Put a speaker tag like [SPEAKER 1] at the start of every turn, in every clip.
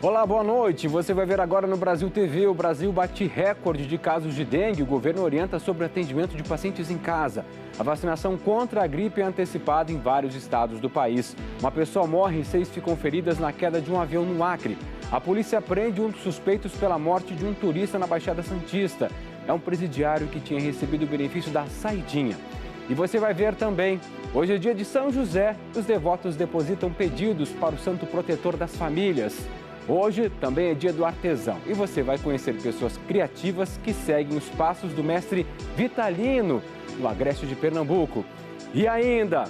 [SPEAKER 1] Olá, boa noite. Você vai ver agora no Brasil TV. O Brasil bate recorde de casos de dengue. O governo orienta sobre o atendimento de pacientes em casa. A vacinação contra a gripe é antecipada em vários estados do país. Uma pessoa morre e 6 ficam feridas na queda de um avião no Acre. A polícia prende um dos suspeitos pela morte de um turista na Baixada Santista. É um presidiário que tinha recebido o benefício da saidinha. E você vai ver também, hoje é dia de São José. Os devotos depositam pedidos para o santo protetor das famílias. Hoje também é dia do artesão e você vai conhecer pessoas criativas que seguem os passos do mestre Vitalino, no Agreste de Pernambuco. E ainda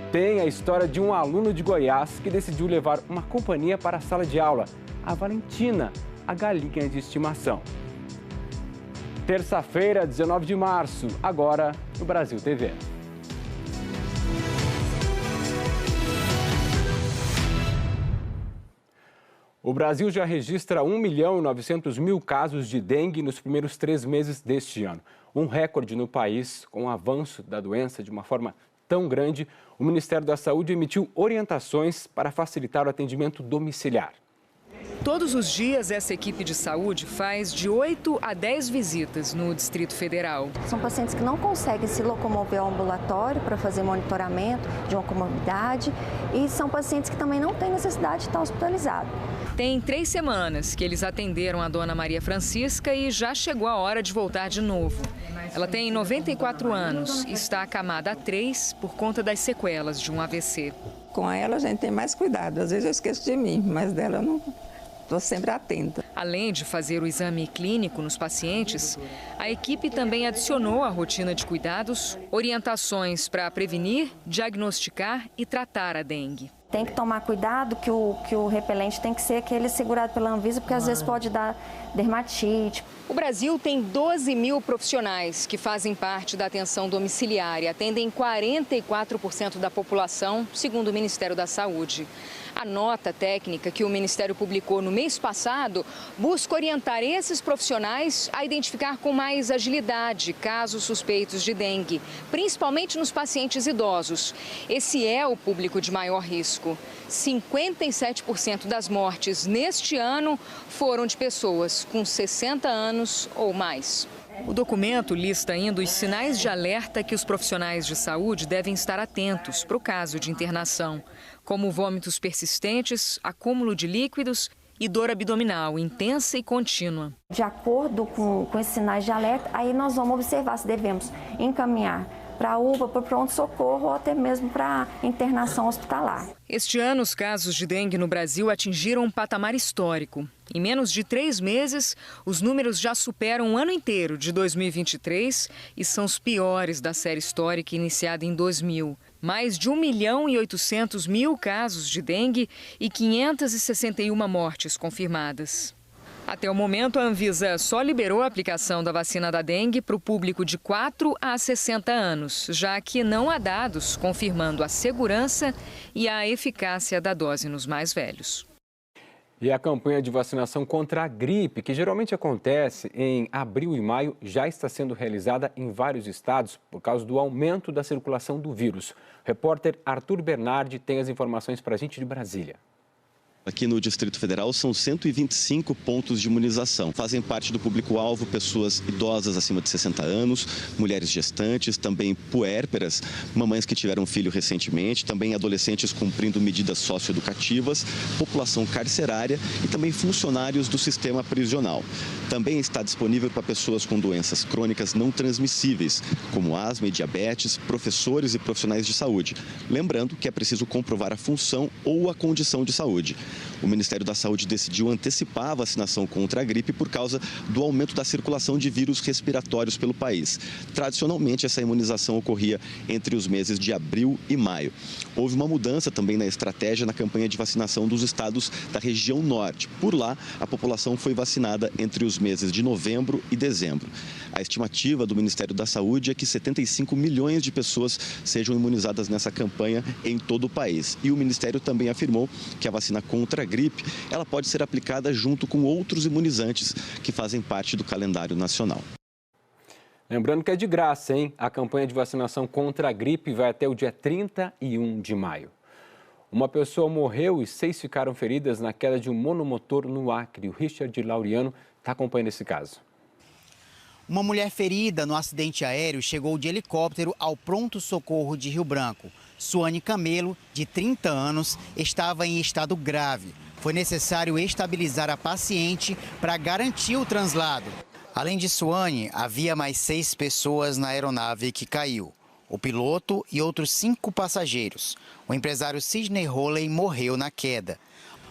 [SPEAKER 1] tem a história de um aluno de Goiás que decidiu levar uma companhia para a sala de aula, a Valentina, a galinha de estimação. Terça-feira, 19 de março, agora no Brasil TV. O Brasil já registra 1.900.000 casos de dengue nos primeiros 3 meses deste ano. Um recorde no país. Com o avanço da doença de uma forma tão grande, o Ministério da Saúde emitiu orientações para facilitar o atendimento domiciliar.
[SPEAKER 2] Todos os dias, essa equipe de saúde faz de 8 a 10 visitas no Distrito Federal.
[SPEAKER 3] São pacientes que não conseguem se locomover ao ambulatório para fazer monitoramento de uma comorbidade e são pacientes que também não têm necessidade de estar hospitalizados.
[SPEAKER 2] Tem 3 semanas que eles atenderam a dona Maria Francisca e já chegou a hora de voltar de novo. Ela tem 94 anos e está acamada há 3 por conta das sequelas de um AVC.
[SPEAKER 4] Com ela a gente tem mais cuidado, às vezes eu esqueço de mim, mas dela eu não estou sempre atenta.
[SPEAKER 2] Além de fazer o exame clínico nos pacientes, a equipe também adicionou à rotina de cuidados orientações para prevenir, diagnosticar e tratar a dengue.
[SPEAKER 3] Tem que tomar cuidado que o repelente tem que ser aquele segurado pela Anvisa, porque às vezes pode dar dermatite.
[SPEAKER 2] O Brasil tem 12 mil profissionais que fazem parte da atenção domiciliar e atendem 44% da população, segundo o Ministério da Saúde. A nota técnica que o Ministério publicou no mês passado busca orientar esses profissionais a identificar com mais agilidade casos suspeitos de dengue, principalmente nos pacientes idosos. Esse é o público de maior risco. 57% das mortes neste ano foram de pessoas com 60 anos ou mais. O documento lista ainda os sinais de alerta que os profissionais de saúde devem estar atentos para o caso de internação, como vômitos persistentes, acúmulo de líquidos e dor abdominal intensa e contínua.
[SPEAKER 3] De acordo com esses sinais de alerta, aí nós vamos observar se devemos encaminhar para a UPA, para o pronto-socorro ou até mesmo para internação hospitalar.
[SPEAKER 2] Este ano, os casos de dengue no Brasil atingiram um patamar histórico. Em menos de 3 meses, os números já superam o ano inteiro de 2023 e são os piores da série histórica iniciada em 2000. Mais de 1.800.000 casos de dengue e 561 mortes confirmadas. Até o momento, a Anvisa só liberou a aplicação da vacina da dengue para o público de 4 a 60 anos, já que não há dados confirmando a segurança e a eficácia da dose nos mais velhos.
[SPEAKER 1] E a campanha de vacinação contra a gripe, que geralmente acontece em abril e maio, já está sendo realizada em vários estados por causa do aumento da circulação do vírus. O repórter Arthur Bernardi tem as informações para a gente de Brasília.
[SPEAKER 5] Aqui no Distrito Federal são 125 pontos de imunização. Fazem parte do público-alvo pessoas idosas acima de 60 anos, mulheres gestantes, também puérperas, mamães que tiveram filho recentemente, também adolescentes cumprindo medidas socioeducativas, população carcerária e também funcionários do sistema prisional. Também está disponível para pessoas com doenças crônicas não transmissíveis, como asma e diabetes, professores e profissionais de saúde. Lembrando que é preciso comprovar a função ou a condição de saúde. O Ministério da Saúde decidiu antecipar a vacinação contra a gripe por causa do aumento da circulação de vírus respiratórios pelo país. Tradicionalmente, essa imunização ocorria entre os meses de abril e maio. Houve uma mudança também na estratégia na campanha de vacinação dos estados da região norte. Por lá, a população foi vacinada entre os meses de novembro e dezembro. A estimativa do Ministério da Saúde é que 75 milhões de pessoas sejam imunizadas nessa campanha em todo o país. E o Ministério também afirmou que a vacina contra a gripe, ela pode ser aplicada junto com outros imunizantes que fazem parte do calendário nacional.
[SPEAKER 1] Lembrando que é de graça, hein? A campanha de vacinação contra a gripe vai até o dia 31 de maio. Uma pessoa morreu e 6 ficaram feridas na queda de um monomotor no Acre. O Richard Laureano está acompanhando esse caso.
[SPEAKER 6] Uma mulher ferida no acidente aéreo chegou de helicóptero ao pronto-socorro de Rio Branco. Suane Camelo, de 30 anos, estava em estado grave. Foi necessário estabilizar a paciente para garantir o translado. Além de Suane, havia mais 6 pessoas na aeronave que caiu. O piloto e outros 5 passageiros. O empresário Sidney Holley morreu na queda.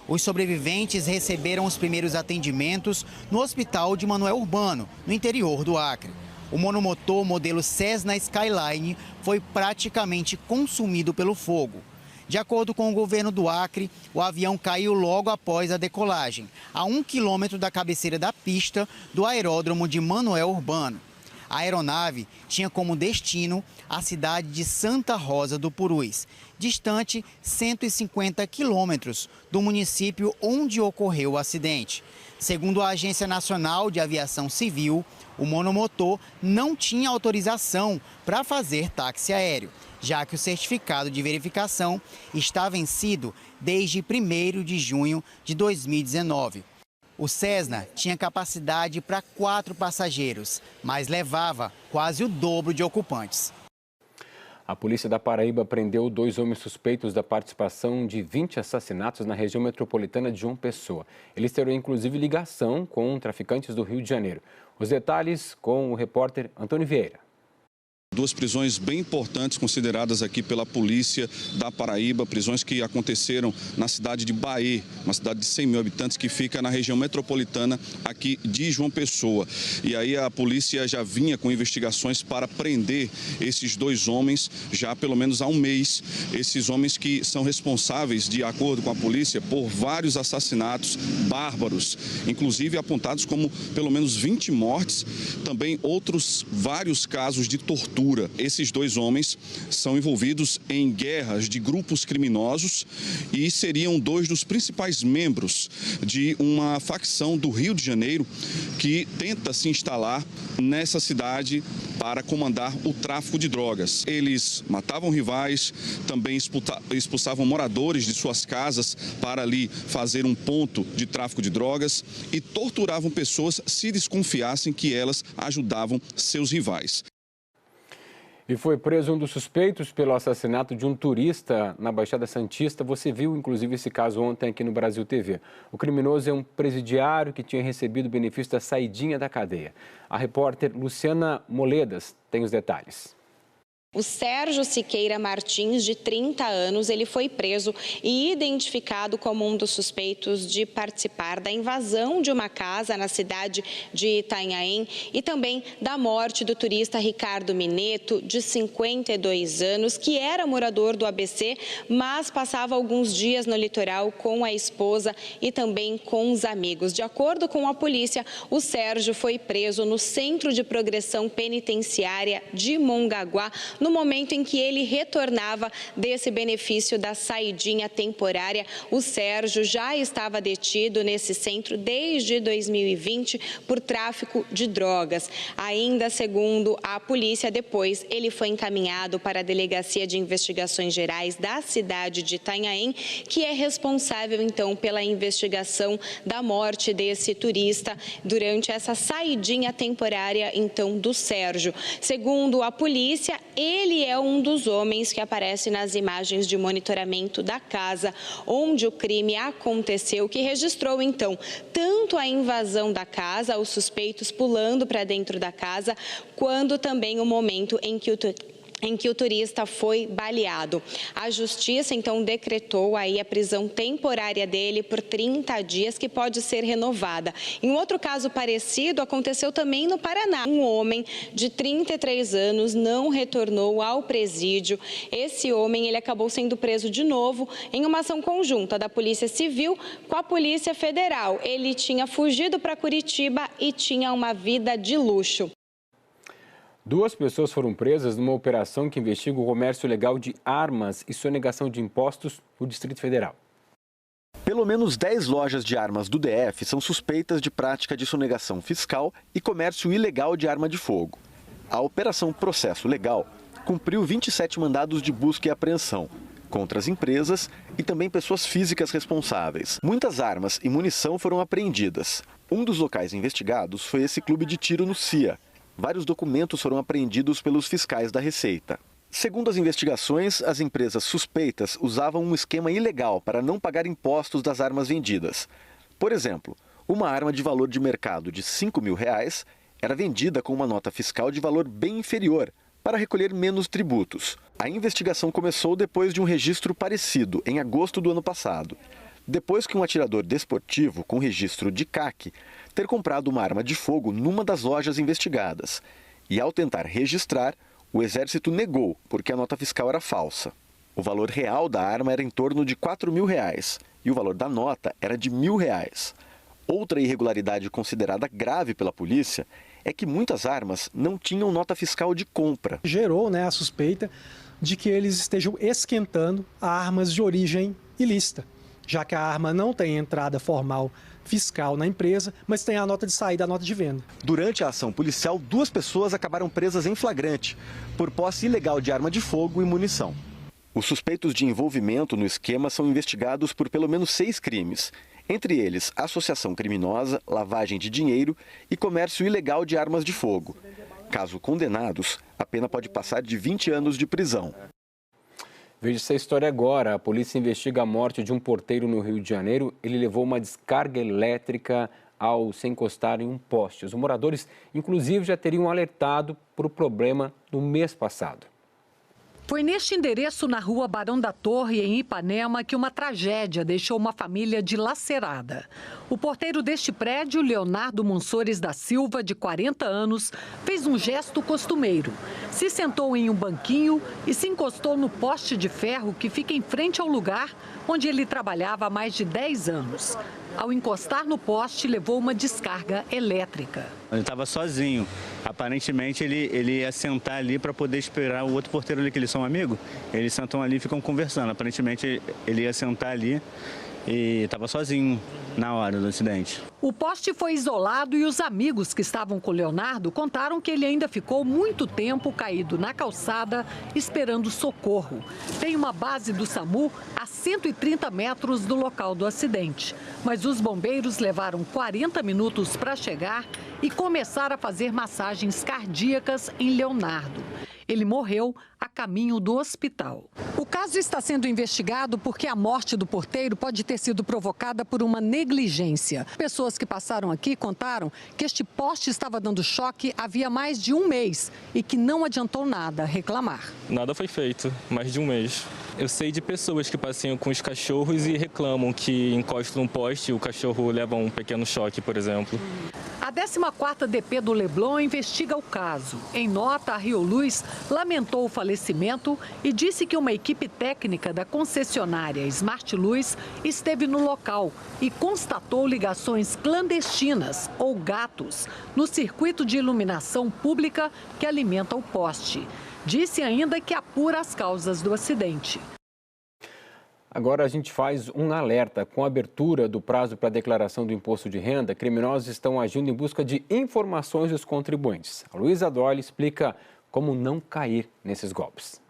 [SPEAKER 6] Os sobreviventes receberam os primeiros atendimentos no Hospital de Manoel Urbano, no interior do Acre. O monomotor modelo Cessna Skyline foi praticamente consumido pelo fogo. De acordo com o governo do Acre, o avião caiu logo após a decolagem, a 1 quilômetro da cabeceira da pista do aeródromo de Manoel Urbano. A aeronave tinha como destino a cidade de Santa Rosa do Purus, distante 150 quilômetros do município onde ocorreu o acidente. Segundo a Agência Nacional de Aviação Civil, o monomotor não tinha autorização para fazer táxi aéreo, já que o certificado de verificação está vencido desde 1º de junho de 2019. O Cessna tinha capacidade para 4 passageiros, mas levava quase o dobro de ocupantes.
[SPEAKER 1] A polícia da Paraíba prendeu 2 homens suspeitos da participação de 20 assassinatos na região metropolitana de João Pessoa. Eles terão inclusive ligação com traficantes do Rio de Janeiro. Os detalhes com o repórter Antônio Vieira.
[SPEAKER 7] 2 prisões bem importantes consideradas aqui pela polícia da Paraíba, prisões que aconteceram na cidade de Bahia, uma cidade de 100 mil habitantes que fica na região metropolitana aqui de João Pessoa. E aí a polícia já vinha com investigações para prender esses 2 homens já há pelo menos há um mês. Esses homens que são responsáveis, de acordo com a polícia, por vários assassinatos bárbaros, inclusive apontados como pelo menos 20 mortes, também outros vários casos de tortura. Esses 2 homens são envolvidos em guerras de grupos criminosos e seriam 2 dos principais membros de uma facção do Rio de Janeiro que tenta se instalar nessa cidade para comandar o tráfico de drogas. Eles matavam rivais, também expulsavam moradores de suas casas para ali fazer um ponto de tráfico de drogas e torturavam pessoas se desconfiassem que elas ajudavam seus rivais.
[SPEAKER 1] E foi preso um dos suspeitos pelo assassinato de um turista na Baixada Santista. Você viu, inclusive, esse caso ontem aqui no Brasil TV. O criminoso é um presidiário que tinha recebido o benefício da saidinha da cadeia. A repórter Luciana Moledas tem os detalhes.
[SPEAKER 8] O Sérgio Siqueira Martins, de 30 anos, ele foi preso e identificado como um dos suspeitos de participar da invasão de uma casa na cidade de Itanhaém e também da morte do turista Ricardo Mineto, de 52 anos, que era morador do ABC, mas passava alguns dias no litoral com a esposa e também com os amigos. De acordo com a polícia, o Sérgio foi preso no Centro de Progressão Penitenciária de Mongaguá, no momento em que ele retornava desse benefício da saidinha temporária. O Sérgio já estava detido nesse centro desde 2020 por tráfico de drogas. Ainda segundo a polícia, depois ele foi encaminhado para a Delegacia de Investigações Gerais da cidade de Itanhaém, que é responsável então pela investigação da morte desse turista durante essa saidinha temporária então do Sérgio. Segundo a polícia, ele é um dos homens que aparece nas imagens de monitoramento da casa onde o crime aconteceu, que registrou então tanto a invasão da casa, os suspeitos pulando para dentro da casa, quando também o momento em que o turista foi baleado. A justiça, então, decretou aí a prisão temporária dele por 30 dias, que pode ser renovada. Em um outro caso parecido, aconteceu também no Paraná. Um homem de 33 anos não retornou ao presídio. Esse homem, ele acabou sendo preso de novo em uma ação conjunta da Polícia Civil com a Polícia Federal. Ele tinha fugido para Curitiba e tinha uma vida de luxo.
[SPEAKER 1] 2 pessoas foram presas numa operação que investiga o comércio ilegal de armas e sonegação de impostos no Distrito Federal.
[SPEAKER 9] Pelo menos 10 lojas de armas do DF são suspeitas de prática de sonegação fiscal e comércio ilegal de arma de fogo. A Operação Processo Legal cumpriu 27 mandados de busca e apreensão. contra as empresas e também pessoas físicas responsáveis. Muitas armas e munição foram apreendidas. Um dos locais investigados foi esse clube de tiro no CIA. Vários documentos foram apreendidos pelos fiscais da Receita. Segundo as investigações, as empresas suspeitas usavam um esquema ilegal para não pagar impostos das armas vendidas. Por exemplo, uma arma de valor de mercado de R$5.000 era vendida com uma nota fiscal de valor bem inferior, para recolher menos tributos. A investigação começou depois de um registro parecido, em agosto do ano passado. Depois que um atirador desportivo com registro de CAC ter comprado uma arma de fogo numa das lojas investigadas. E ao tentar registrar, o Exército negou, porque a nota fiscal era falsa. O valor real da arma era em torno de R$4.000 e o valor da nota era de R$1.000. Outra irregularidade considerada grave pela polícia é que muitas armas não tinham nota fiscal de compra.
[SPEAKER 10] Gerou a suspeita de que eles estejam esquentando armas de origem ilícita, já que a arma não tem entrada formal fiscal na empresa, mas tem a nota de saída, a nota de venda.
[SPEAKER 9] Durante a ação policial, 2 pessoas acabaram presas em flagrante por posse ilegal de arma de fogo e munição. Os suspeitos de envolvimento no esquema são investigados por pelo menos 6 crimes. Entre eles, associação criminosa, lavagem de dinheiro e comércio ilegal de armas de fogo. Caso condenados, a pena pode passar de 20 anos de prisão.
[SPEAKER 1] Veja essa história agora. A polícia investiga a morte de um porteiro no Rio de Janeiro. Ele levou uma descarga elétrica ao se encostar em um poste. Os moradores, inclusive, já teriam alertado para o problema no mês passado.
[SPEAKER 11] Foi neste endereço, na rua Barão da Torre, em Ipanema, que uma tragédia deixou uma família dilacerada. O porteiro deste prédio, Leonardo Monsores da Silva, de 40 anos, fez um gesto costumeiro. Se sentou em um banquinho e se encostou no poste de ferro que fica em frente ao lugar onde ele trabalhava há mais de 10 anos. Ao encostar no poste, levou uma descarga elétrica.
[SPEAKER 12] Ele estava sozinho. Aparentemente, ele ia sentar ali para poder esperar o outro porteiro ali, que eles são amigos. Eles sentam ali e ficam conversando. Aparentemente, ele ia sentar ali e estava sozinho na hora do acidente.
[SPEAKER 11] O poste foi isolado e os amigos que estavam com o Leonardo contaram que ele ainda ficou muito tempo caído na calçada esperando socorro. Tem uma base do SAMU a 130 metros do local do acidente. Mas os bombeiros levaram 40 minutos para chegar e começar a fazer massagens cardíacas em Leonardo. Ele morreu a caminho do hospital. O caso está sendo investigado porque a morte do porteiro pode ter sido provocada por uma negligência. Pessoas que passaram aqui contaram que este poste estava dando choque havia mais de um mês e que não adiantou nada reclamar.
[SPEAKER 13] Nada foi feito, mais de um mês. Eu sei de pessoas que passeiam com os cachorros e reclamam que encostam no poste e o cachorro leva um pequeno choque, por exemplo.
[SPEAKER 11] A 14ª DP do Leblon investiga o caso. Em nota, a Rio Luz lamentou o falecimento e disse que uma equipe técnica da concessionária Smart Luz esteve no local e constatou ligações clandestinas ou gatos no circuito de iluminação pública que alimenta o poste. Disse ainda que apura as causas do acidente.
[SPEAKER 1] Agora a gente faz um alerta. Com a abertura do prazo para a declaração do imposto de renda, criminosos estão agindo em busca de informações dos contribuintes. A Luísa Dolly explica como não cair nesses golpes.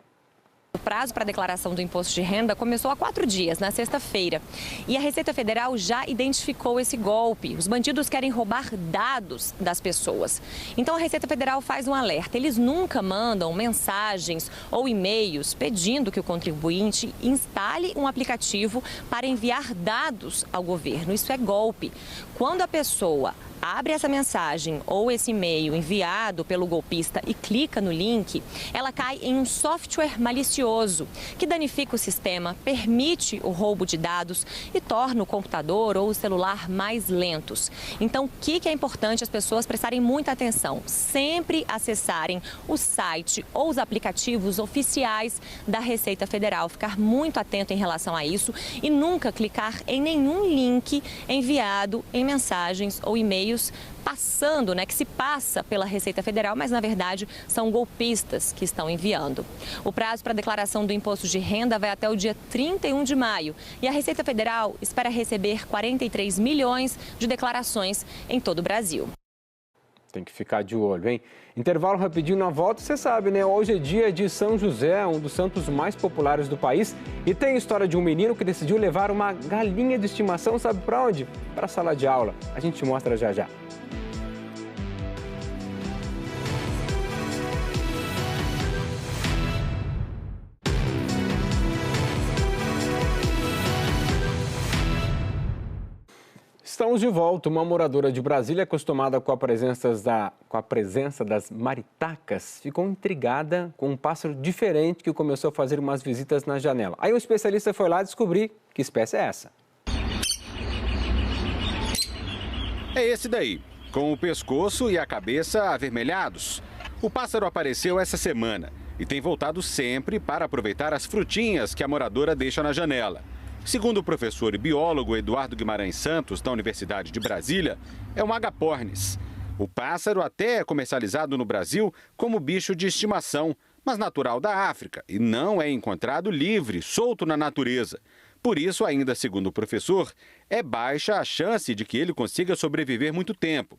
[SPEAKER 2] O prazo para a declaração do imposto de renda começou há 4 dias, na sexta-feira. E a Receita Federal já identificou esse golpe. Os bandidos querem roubar dados das pessoas. Então a Receita Federal faz um alerta. Eles nunca mandam mensagens ou e-mails pedindo que o contribuinte instale um aplicativo para enviar dados ao governo. Isso é golpe. Quando a pessoa abre essa mensagem ou esse e-mail enviado pelo golpista e clica no link, ela cai em um software malicioso que danifica o sistema, permite o roubo de dados e torna o computador ou o celular mais lentos. Então, o que é importante as pessoas prestarem muita atenção? Sempre acessarem o site ou os aplicativos oficiais da Receita Federal. Ficar muito atento em relação a isso e nunca clicar em nenhum link enviado em mensagens ou e-mails passando, que se passa pela Receita Federal, mas na verdade são golpistas que estão enviando. O prazo para a declaração do imposto de renda vai até o dia 31 de maio e a Receita Federal espera receber 43 milhões de declarações em todo o Brasil.
[SPEAKER 1] Tem que ficar de olho, hein? Intervalo rapidinho, na volta, você sabe, né? Hoje é dia de São José, um dos santos mais populares do país. E tem a história de um menino que decidiu levar uma galinha de estimação, sabe para onde? Para a sala de aula. A gente mostra já já. Estamos de volta. Uma moradora de Brasília, acostumada com a presença das maritacas, ficou intrigada com um pássaro diferente que começou a fazer umas visitas na janela. Aí um especialista foi lá descobrir que espécie é essa.
[SPEAKER 14] É esse daí, com o pescoço e a cabeça avermelhados. O pássaro apareceu essa semana e tem voltado sempre para aproveitar as frutinhas que a moradora deixa na janela. Segundo o professor e biólogo Eduardo Guimarães Santos, da Universidade de Brasília, é um agapornis. O pássaro até é comercializado no Brasil como bicho de estimação, mas natural da África, e não é encontrado livre, solto na natureza. Por isso, ainda segundo o professor, é baixa a chance de que ele consiga sobreviver muito tempo.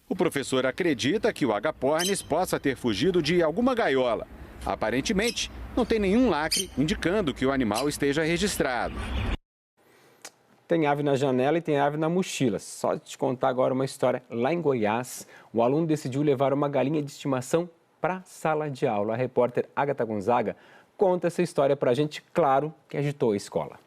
[SPEAKER 14] O professor acredita que o agapornis possa ter fugido de alguma gaiola. Aparentemente, não tem nenhum lacre indicando que o animal esteja registrado.
[SPEAKER 1] Tem ave na janela e tem ave na mochila. Só te contar agora uma história. Lá em Goiás, o aluno decidiu levar uma galinha de estimação para a sala de aula. A repórter Agatha Gonzaga conta essa história para a gente, claro, que agitou a escola.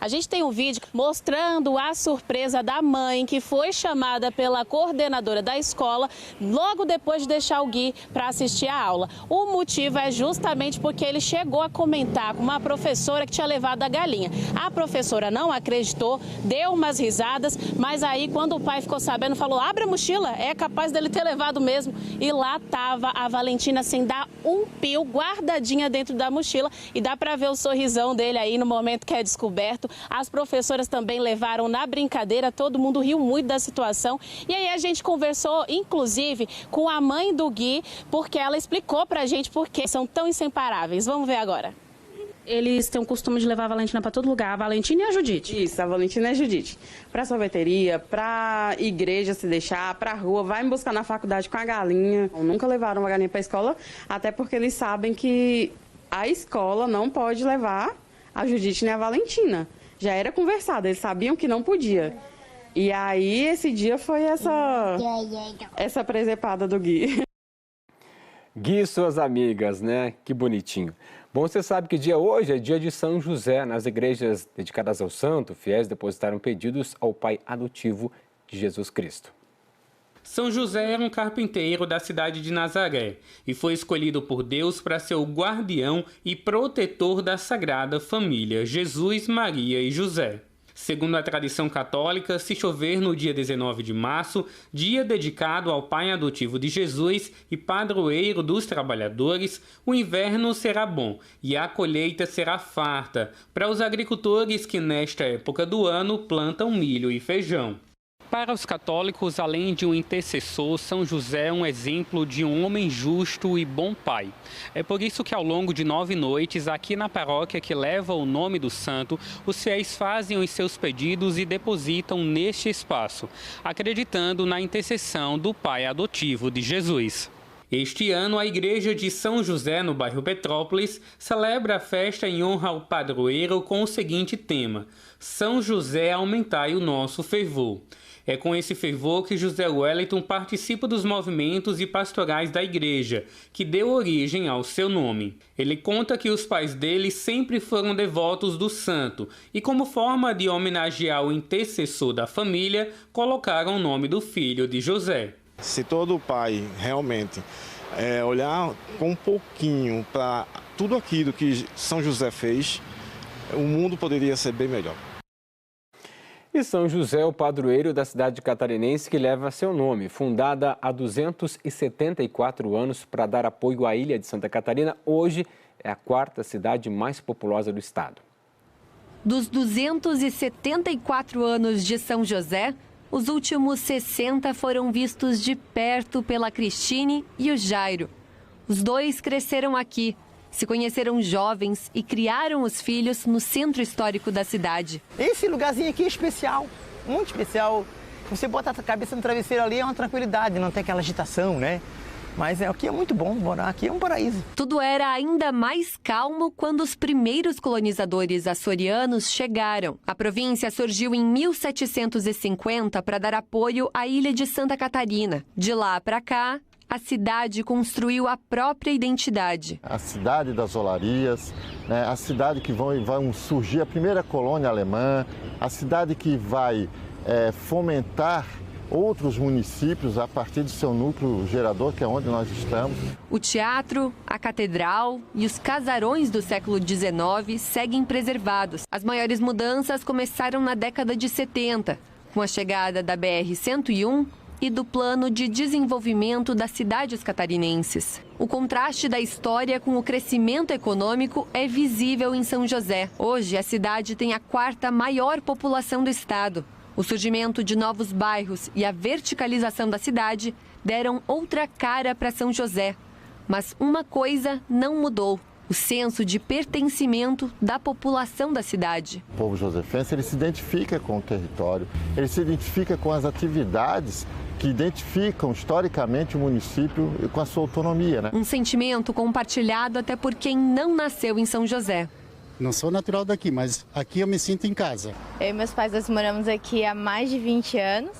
[SPEAKER 15] A gente tem um vídeo mostrando a surpresa da mãe que foi chamada pela coordenadora da escola logo depois de deixar o Gui para assistir a aula. O motivo é justamente porque ele chegou a comentar com uma professora que tinha levado a galinha. A professora não acreditou, deu umas risadas, mas aí quando o pai ficou sabendo, falou: abre a mochila, é capaz dele ter levado mesmo. E lá estava a Valentina sem dar um pio, guardadinha dentro da mochila, e dá para ver o sorrisão dele aí no momento que é descoberto. As professoras também levaram na brincadeira, todo mundo riu muito da situação. E aí a gente conversou, inclusive, com a mãe do Gui, porque ela explicou pra gente por que são tão inseparáveis. Vamos ver agora. Eles têm o costume de levar a Valentina para todo lugar, a Valentina e a Judite.
[SPEAKER 16] Isso, a Valentina e a Judite. Para sorveteria, para igreja se deixar, para rua, vai me buscar na faculdade com a galinha. Nunca levaram uma galinha para a escola, até porque eles sabem que a escola não pode levar a Judite nem a Valentina. Já era conversado, eles sabiam que não podia. E aí, esse dia foi essa presepada do Gui.
[SPEAKER 1] Gui e suas amigas, né? Que bonitinho. Bom, você sabe que dia hoje é dia de São José. Nas igrejas dedicadas ao santo, fiéis depositaram pedidos ao pai adotivo de Jesus Cristo.
[SPEAKER 17] São José era um carpinteiro da cidade de Nazaré e foi escolhido por Deus para ser o guardião e protetor da Sagrada Família, Jesus, Maria e José. Segundo a tradição católica, se chover no dia 19 de março, dia dedicado ao pai adotivo de Jesus e padroeiro dos trabalhadores, o inverno será bom e a colheita será farta para os agricultores que nesta época do ano plantam milho e feijão. Para os católicos, além de um intercessor, São José é um exemplo de um homem justo e bom pai. É por isso que ao longo de 9 noites, aqui na paróquia que leva o nome do santo, os fiéis fazem os seus pedidos e depositam neste espaço, acreditando na intercessão do pai adotivo de Jesus. Este ano, a Igreja de São José, no bairro Petrópolis, celebra a festa em honra ao padroeiro com o seguinte tema: São José, aumentai o nosso fervor. É com esse fervor que José Wellington participa dos movimentos e pastorais da igreja, que deu origem ao seu nome. Ele conta que os pais dele sempre foram devotos do santo e, como forma de homenagear o intercessor da família, colocaram o nome do filho de José.
[SPEAKER 18] Se todo pai realmente olhar com um pouquinho para tudo aquilo que São José fez, o mundo poderia ser bem melhor.
[SPEAKER 1] E São José é o padroeiro da cidade catarinense que leva seu nome. Fundada há 274 anos para dar apoio à ilha de Santa Catarina, hoje é a 4ª cidade mais populosa do estado.
[SPEAKER 19] Dos 274 anos de São José, os últimos 60 foram vistos de perto pela Cristine e o Jairo. Os dois cresceram aqui, se conheceram jovens e criaram os filhos no centro histórico da cidade.
[SPEAKER 20] Esse lugarzinho aqui é especial, muito especial. Você bota a cabeça no travesseiro ali, é uma tranquilidade, não tem aquela agitação, né? Mas aqui é muito bom, morar aqui é um paraíso.
[SPEAKER 19] Tudo era ainda mais calmo quando os primeiros colonizadores açorianos chegaram. A província surgiu em 1750 para dar apoio à ilha de Santa Catarina. De lá para cá, a cidade construiu a própria identidade.
[SPEAKER 21] A cidade das olarias, né? A cidade que vai surgir a primeira colônia alemã, a cidade que vai fomentar outros municípios a partir do seu núcleo gerador, que é onde nós estamos.
[SPEAKER 19] O teatro, a catedral e os casarões do século XIX seguem preservados. As maiores mudanças começaram na década de 70, com a chegada da BR-101 e do Plano de Desenvolvimento das Cidades Catarinenses. O contraste da história com o crescimento econômico é visível em São José. Hoje, a cidade tem a 4ª maior população do estado. O surgimento de novos bairros e a verticalização da cidade deram outra cara para São José. Mas uma coisa não mudou: o senso de pertencimento da população da cidade.
[SPEAKER 21] O povo josefense, ele se identifica com o território, ele se identifica com as atividades que identificam historicamente o município com a sua autonomia, né?
[SPEAKER 19] Um sentimento compartilhado até por quem não nasceu em São José.
[SPEAKER 22] Não sou natural daqui, mas aqui eu me sinto em casa.
[SPEAKER 23] Eu e meus pais, nós moramos aqui há mais de 20 anos.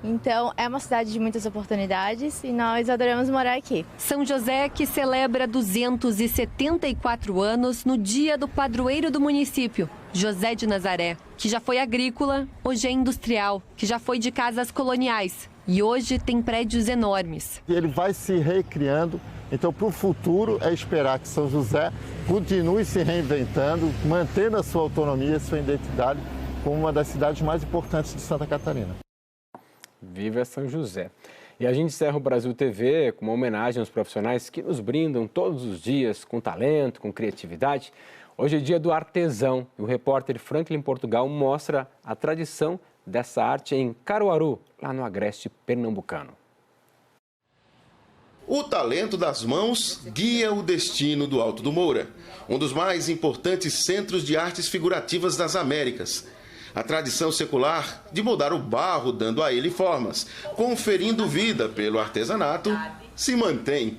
[SPEAKER 23] Então, é uma cidade de muitas oportunidades e nós adoramos morar aqui.
[SPEAKER 19] São José, que celebra 274 anos no dia do padroeiro do município, José de Nazaré, que já foi agrícola, hoje é industrial, que já foi de casas coloniais e hoje tem prédios enormes.
[SPEAKER 21] Ele vai se recriando. Então, para o futuro, é esperar que São José continue se reinventando, mantendo a sua autonomia, a sua identidade, como uma das cidades mais importantes de Santa Catarina.
[SPEAKER 1] Viva São José! E a gente encerra o Brasil TV com uma homenagem aos profissionais que nos brindam todos os dias com talento, com criatividade. Hoje é dia do artesão e o repórter Franklin Portugal mostra a tradição dessa arte em Caruaru, lá no agreste pernambucano.
[SPEAKER 24] O talento das mãos guia o destino do Alto do Moura, um dos mais importantes centros de artes figurativas das Américas. A tradição secular de moldar o barro, dando a ele formas, conferindo vida pelo artesanato, se mantém.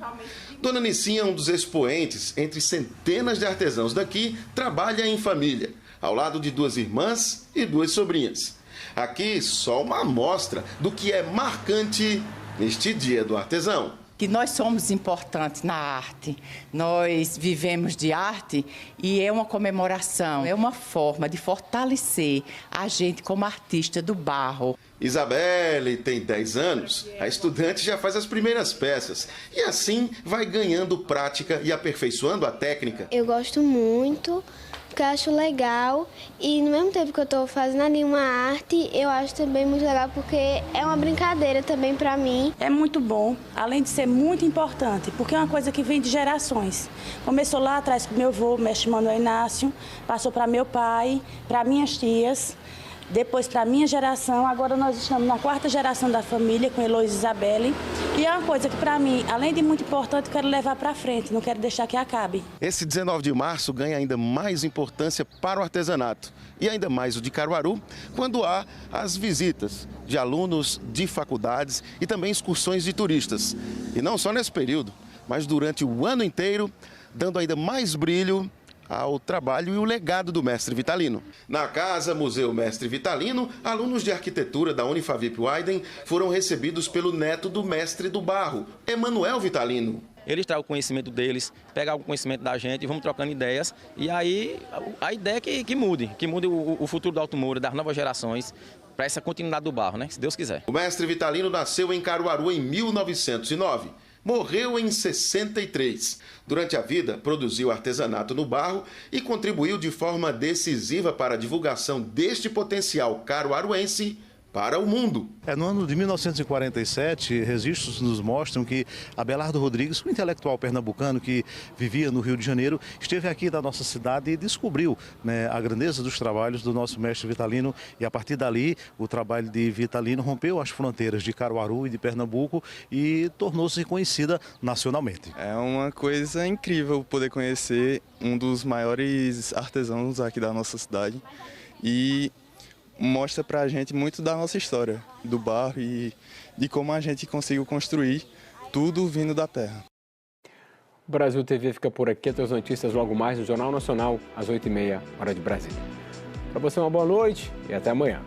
[SPEAKER 24] Dona Nicinha, um dos expoentes entre centenas de artesãos daqui, trabalha em família, ao lado de 2 irmãs e 2 sobrinhas. Aqui só uma amostra do que é marcante neste Dia do Artesão.
[SPEAKER 25] Que nós somos importantes na arte, nós vivemos de arte e é uma comemoração, é uma forma de fortalecer a gente como artista do barro.
[SPEAKER 24] Isabelle tem 10 anos, a estudante já faz as primeiras peças e assim vai ganhando prática e aperfeiçoando a técnica.
[SPEAKER 26] Eu gosto muito, porque eu acho legal e no mesmo tempo que eu estou fazendo ali uma arte, eu acho também muito legal porque é uma brincadeira também para mim.
[SPEAKER 27] É muito bom, além de ser muito importante, porque é uma coisa que vem de gerações. Começou lá atrás com meu avô, mestre Manuel Inácio, passou para meu pai, para minhas tias, depois para a minha geração, agora nós estamos na 4ª geração da família com Heloísa e Isabelle. E é uma coisa que para mim, além de muito importante, eu quero levar para frente, não quero deixar que acabe.
[SPEAKER 24] Esse 19 de março ganha ainda mais importância para o artesanato e ainda mais o de Caruaru, quando há as visitas de alunos de faculdades e também excursões de turistas. E não só nesse período, mas durante o ano inteiro, dando ainda mais brilho ao trabalho e o legado do mestre Vitalino. Na Casa Museu Mestre Vitalino, alunos de arquitetura da Unifavip Weiden foram recebidos pelo neto do mestre do barro, Emanuel Vitalino.
[SPEAKER 28] Eles tragam o conhecimento deles, pegam o conhecimento da gente, vamos trocando ideias. E aí a ideia é que mude o futuro do Alto Moura, das novas gerações, para essa continuidade do barro, né? Se Deus quiser.
[SPEAKER 24] O mestre Vitalino nasceu em Caruaru em 1909. Morreu em 63. Durante a vida, produziu artesanato no barro e contribuiu de forma decisiva para a divulgação deste potencial caruaruense para o mundo.
[SPEAKER 29] No ano de 1947, registros nos mostram que Abelardo Rodrigues, um intelectual pernambucano que vivia no Rio de Janeiro, esteve aqui na nossa cidade e descobriu, né, a grandeza dos trabalhos do nosso mestre Vitalino. E a partir dali, o trabalho de Vitalino rompeu as fronteiras de Caruaru e de Pernambuco e tornou-se conhecida nacionalmente.
[SPEAKER 30] É uma coisa incrível poder conhecer um dos maiores artesãos aqui da nossa cidade e mostra para a gente muito da nossa história, do barro e de como a gente conseguiu construir tudo vindo da terra.
[SPEAKER 1] O Brasil TV fica por aqui. Até as notícias logo mais no Jornal Nacional, às 8h30, hora de Brasília. Para você, uma boa noite e até amanhã.